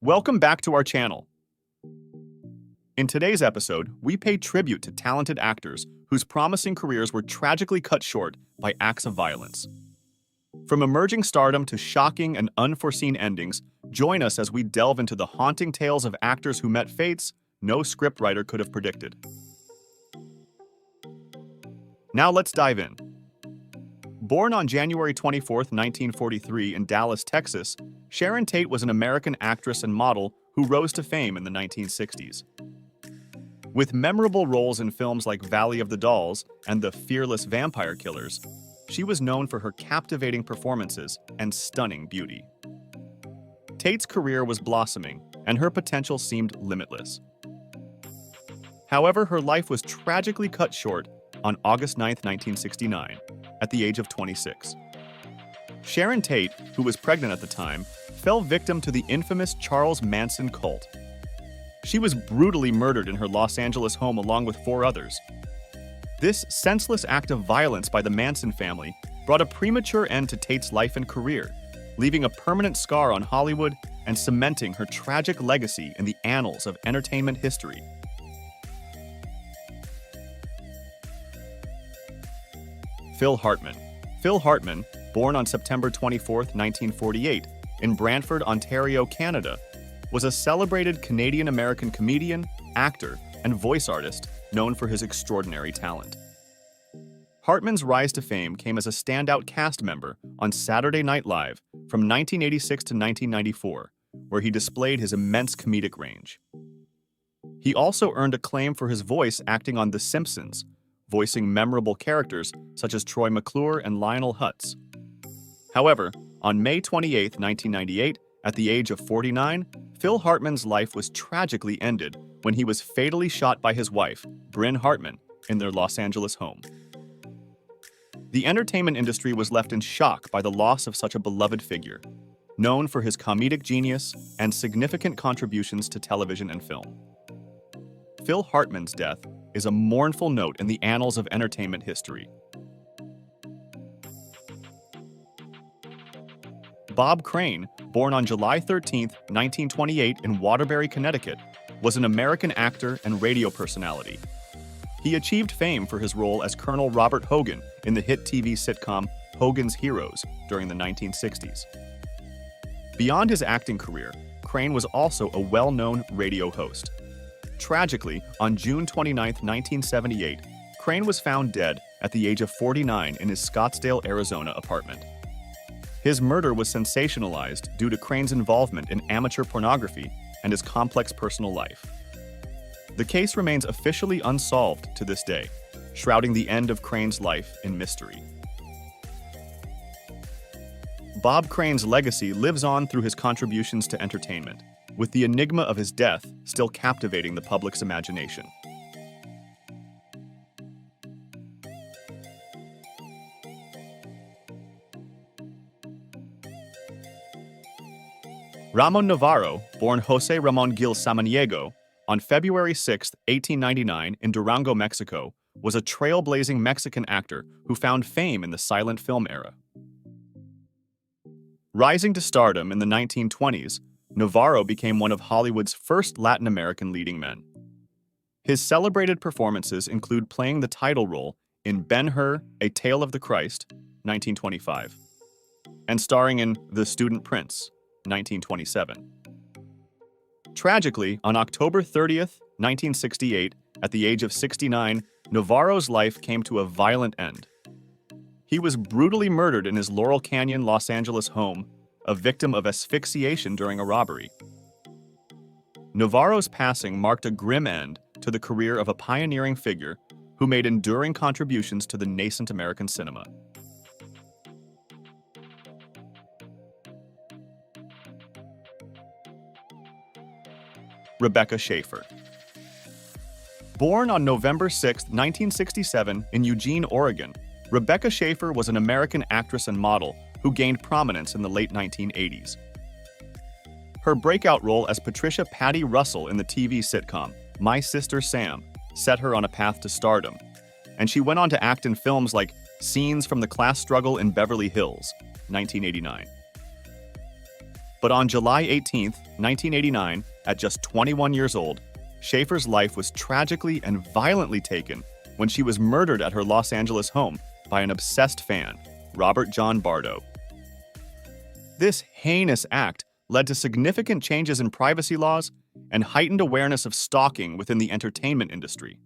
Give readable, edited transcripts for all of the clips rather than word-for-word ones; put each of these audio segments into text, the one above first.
Welcome back to our channel. In today's episode, we pay tribute to talented actors whose promising careers were tragically cut short by acts of violence. From emerging stardom to shocking and unforeseen endings, join us as we delve into the haunting tales of actors who met fates no scriptwriter could have predicted. Now let's dive in. Born on January 24, 1943 in Dallas, Texas, Sharon Tate was an American actress and model who rose to fame in the 1960s. With memorable roles in films like Valley of the Dolls and The Fearless Vampire Killers, she was known for her captivating performances and stunning beauty. Tate's career was blossoming, and her potential seemed limitless. However, her life was tragically cut short on August 9, 1969, at the age of 26. Sharon Tate, who was pregnant at the time, fell victim to the infamous Charles Manson cult. She was brutally murdered in her Los Angeles home along with 4 others. This senseless act of violence by the Manson family brought a premature end to Tate's life and career, leaving a permanent scar on Hollywood and cementing her tragic legacy in the annals of entertainment history. Phil Hartman. Phil Hartman, born on September 24, 1948, in Brantford, Ontario, Canada, was a celebrated Canadian-American comedian, actor, and voice artist known for his extraordinary talent. Hartman's rise to fame came as a standout cast member on Saturday Night Live from 1986 to 1994, where he displayed his immense comedic range. He also earned acclaim for his voice acting on The Simpsons, voicing memorable characters such as Troy McClure and Lionel Hutz. However, on May 28, 1998, at the age of 49, Phil Hartman's life was tragically ended when he was fatally shot by his wife, Bryn Hartman, in their Los Angeles home. The entertainment industry was left in shock by the loss of such a beloved figure, known for his comedic genius and significant contributions to television and film. Phil Hartman's death is a mournful note in the annals of entertainment history. Bob Crane, born on July 13, 1928 in Waterbury, Connecticut, was an American actor and radio personality. He achieved fame for his role as Colonel Robert Hogan in the hit TV sitcom Hogan's Heroes during the 1960s. Beyond his acting career, Crane was also a well-known radio host. Tragically, on June 29, 1978, Crane was found dead at the age of 49 in his Scottsdale, Arizona apartment. His murder was sensationalized due to Crane's involvement in amateur pornography and his complex personal life. The case remains officially unsolved to this day, shrouding the end of Crane's life in mystery. Bob Crane's legacy lives on through his contributions to entertainment, with the enigma of his death still captivating the public's imagination. Ramon Novaro, born José Ramón Gil Samaniego, on February 6, 1899, in Durango, Mexico, was a trailblazing Mexican actor who found fame in the silent film era. Rising to stardom in the 1920s, Novaro became one of Hollywood's first Latin American leading men. His celebrated performances include playing the title role in Ben-Hur, A Tale of the Christ, 1925, and starring in The Student Prince, 1927. Tragically, on October 30, 1968, at the age of 69, Novaro's life came to a violent end. He was brutally murdered in his Laurel Canyon, Los Angeles home, a victim of asphyxiation during a robbery. Novaro's passing marked a grim end to the career of a pioneering figure who made enduring contributions to the nascent American cinema. Rebecca Schaefer. Born on November 6, 1967, in Eugene, Oregon, Rebecca Schaefer was an American actress and model who gained prominence in the late 1980s. Her breakout role as Patricia Patty Russell in the TV sitcom My Sister Sam set her on a path to stardom, and she went on to act in films like Scenes from the Class Struggle in Beverly Hills, 1989. But on July 18, 1989, at just 21 years old, Schaefer's life was tragically and violently taken when she was murdered at her Los Angeles home by an obsessed fan, Robert John Bardo. This heinous act led to significant changes in privacy laws and heightened awareness of stalking within the entertainment industry.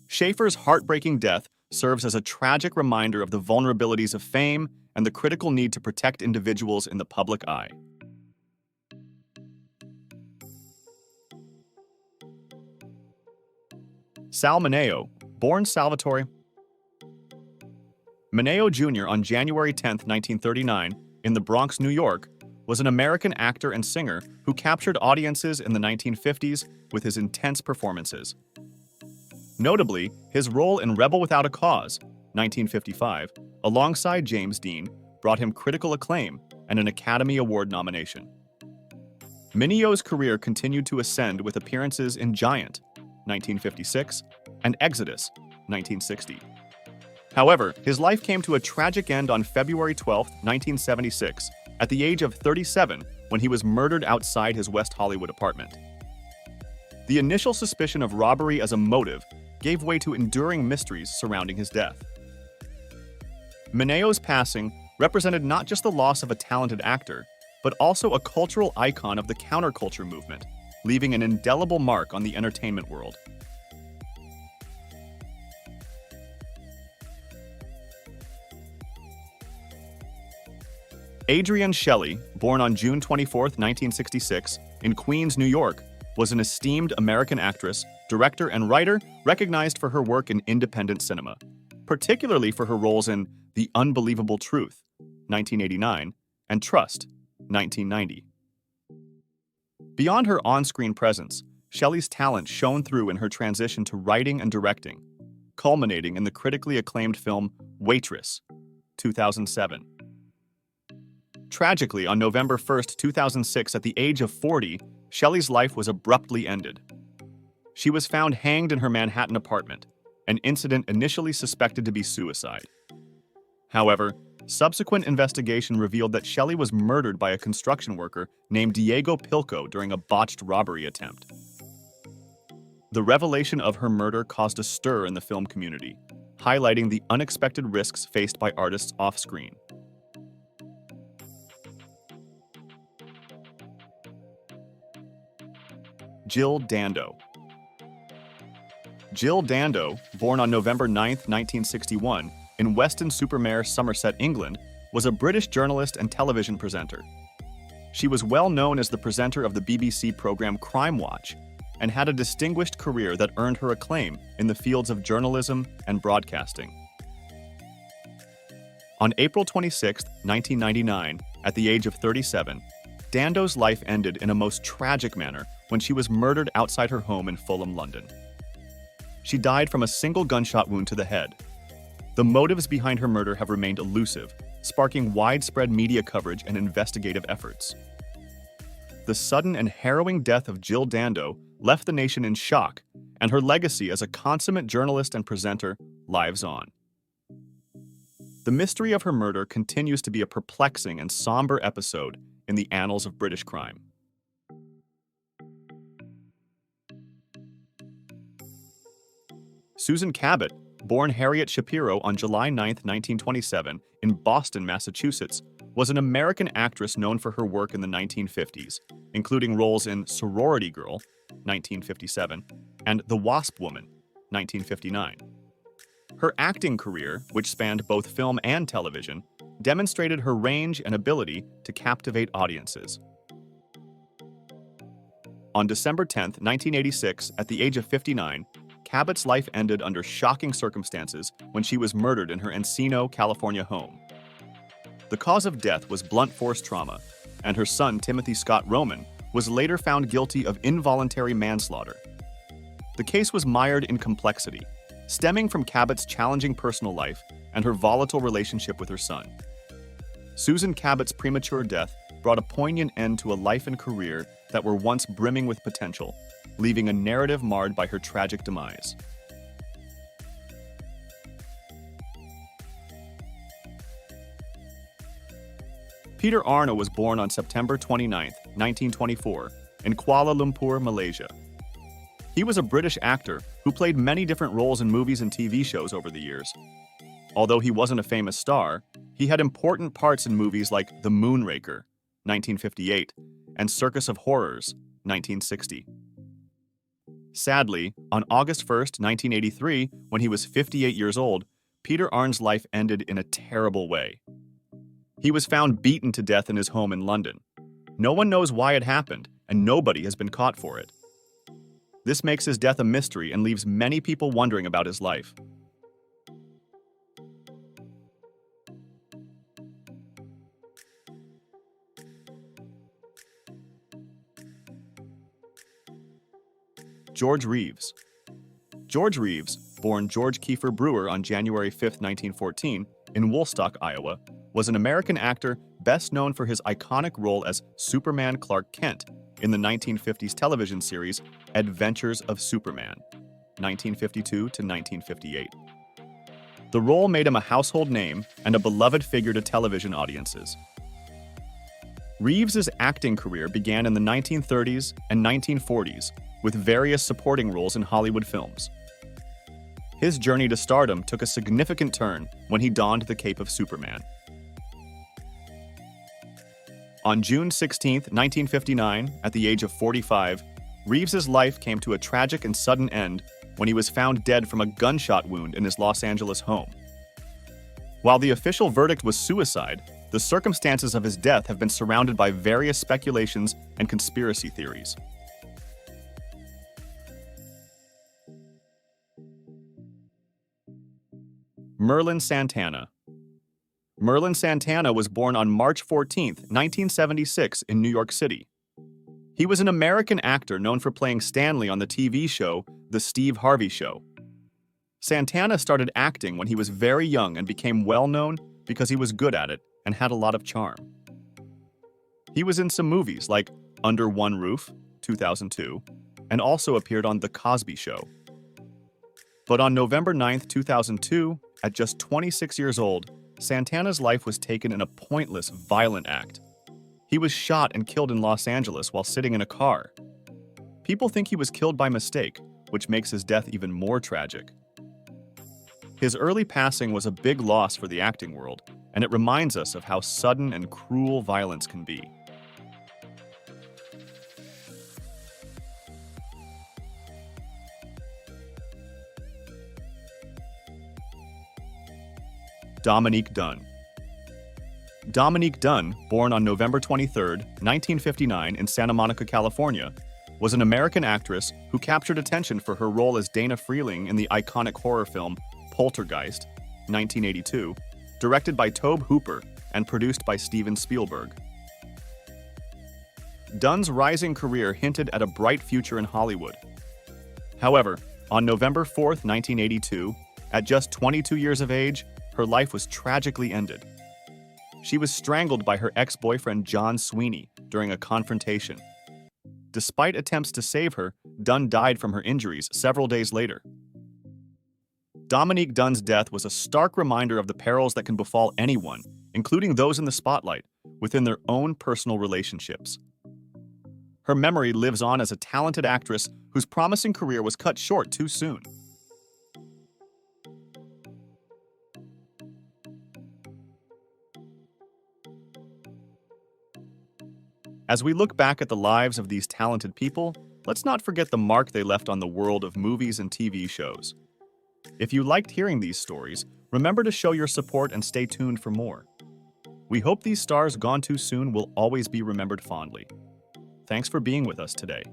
Schaefer's heartbreaking death serves as a tragic reminder of the vulnerabilities of fame and the critical need to protect individuals in the public eye. Sal Mano, born Salvatore Mano Jr. on January 10, 1939, in the Bronx, New York, was an American actor and singer who captured audiences in the 1950s with his intense performances. Notably, his role in Rebel Without a Cause, 1955, alongside James Dean, brought him critical acclaim and an Academy Award nomination. Mano's career continued to ascend with appearances in Giant, 1956, and Exodus, 1960. However, his life came to a tragic end on February 12, 1976, at the age of 37, when he was murdered outside his West Hollywood apartment. The initial suspicion of robbery as a motive gave way to enduring mysteries surrounding his death. Mano's passing represented not just the loss of a talented actor, but also a cultural icon of the counterculture movement, leaving an indelible mark on the entertainment world. Adrien Shelly, born on June 24, 1966, in Queens, New York, was an esteemed American actress, director, and writer recognized for her work in independent cinema, particularly for her roles in The Unbelievable Truth, 1989, and Trust, 1990. Beyond her on-screen presence, Shelly's talent shone through in her transition to writing and directing, culminating in the critically acclaimed film Waitress, 2007. Tragically, on November 1, 2006, at the age of 40, Shelly's life was abruptly ended. She was found hanged in her Manhattan apartment, an incident initially suspected to be suicide. However, subsequent investigation revealed that Shelly was murdered by a construction worker named Diego Pilco during a botched robbery attempt. The revelation of her murder caused a stir in the film community, highlighting the unexpected risks faced by artists off-screen. Jill Dando. Jill Dando, born on November 9, 1961, in Weston-super-Mare, Somerset, England, was a British journalist and television presenter. She was well known as the presenter of the BBC program Crime Watch and had a distinguished career that earned her acclaim in the fields of journalism and broadcasting. On April 26, 1999, at the age of 37, Dando's life ended in a most tragic manner when she was murdered outside her home in Fulham, London. She died from a single gunshot wound to the head. The motives behind her murder have remained elusive, sparking widespread media coverage and investigative efforts. The sudden and harrowing death of Jill Dando left the nation in shock, and her legacy as a consummate journalist and presenter lives on. The mystery of her murder continues to be a perplexing and somber episode in the annals of British crime. Susan Cabot, born Harriet Shapiro on July 9, 1927, in Boston, Massachusetts, was an American actress known for her work in the 1950s, including roles in Sorority Girl, 1957, and The Wasp Woman, 1959. Her acting career, which spanned both film and television, demonstrated her range and ability to captivate audiences. On December 10, 1986, at the age of 59, Cabot's life ended under shocking circumstances when she was murdered in her Encino, California home. The cause of death was blunt force trauma, and her son, Timothy Scott Roman, was later found guilty of involuntary manslaughter. The case was mired in complexity, stemming from Cabot's challenging personal life and her volatile relationship with her son. Susan Cabot's premature death brought a poignant end to a life and career that were once brimming with potential, leaving a narrative marred by her tragic demise. Peter Arnot was born on September 29, 1924, in Kuala Lumpur, Malaysia. He was a British actor who played many different roles in movies and TV shows over the years. Although he wasn't a famous star, he had important parts in movies like The Moonraker, 1958, and Circus of Horrors, 1960. Sadly, on August 1, 1983, when he was 58 years old, Peter Arnot's life ended in a terrible way. He was found beaten to death in his home in London. No one knows why it happened, and nobody has been caught for it. This makes his death a mystery and leaves many people wondering about his life. George Reeves. George Reeves, born George Kiefer Brewer on January 5, 1914, in Woolstock, Iowa, was an American actor best known for his iconic role as Superman Clark Kent in the 1950s television series Adventures of Superman, 1952 to 1958. The role made him a household name and a beloved figure to television audiences. Reeves's acting career began in the 1930s and 1940s with various supporting roles in Hollywood films. His journey to stardom took a significant turn when he donned the cape of Superman. On June 16, 1959, at the age of 45, Reeves's life came to a tragic and sudden end when he was found dead from a gunshot wound in his Los Angeles home. While the official verdict was suicide, the circumstances of his death have been surrounded by various speculations and conspiracy theories. Merlin Santana. Merlin Santana was born on March 14, 1976, in New York City. He was an American actor known for playing Stanley on the TV show The Steve Harvey Show. Santana started acting when he was very young and became well-known because he was good at it and had a lot of charm. He was in some movies like Under One Roof, 2002, and also appeared on The Cosby Show. But on November 9, 2002, at just 26 years old, Santana's life was taken in a pointless, violent act. He was shot and killed in Los Angeles while sitting in a car. People think he was killed by mistake, which makes his death even more tragic. His early passing was a big loss for the acting world, and it reminds us of how sudden and cruel violence can be. Dominique Dunn. Dominique Dunn, born on November 23, 1959 in Santa Monica, California, was an American actress who captured attention for her role as Dana Freeling in the iconic horror film Poltergeist, 1982, directed by Tobe Hooper and produced by Steven Spielberg. Dunn's rising career hinted at a bright future in Hollywood. However, on November 4, 1982, at just 22 years of age, her life was tragically ended. She was strangled by her ex-boyfriend John Sweeney during a confrontation. Despite attempts to save her, Dunn died from her injuries several days later. Dominique Dunn's death was a stark reminder of the perils that can befall anyone, including those in the spotlight, within their own personal relationships. Her memory lives on as a talented actress whose promising career was cut short too soon. As we look back at the lives of these talented people, let's not forget the mark they left on the world of movies and TV shows. If you liked hearing these stories, remember to show your support and stay tuned for more. We hope these stars gone too soon will always be remembered fondly. Thanks for being with us today.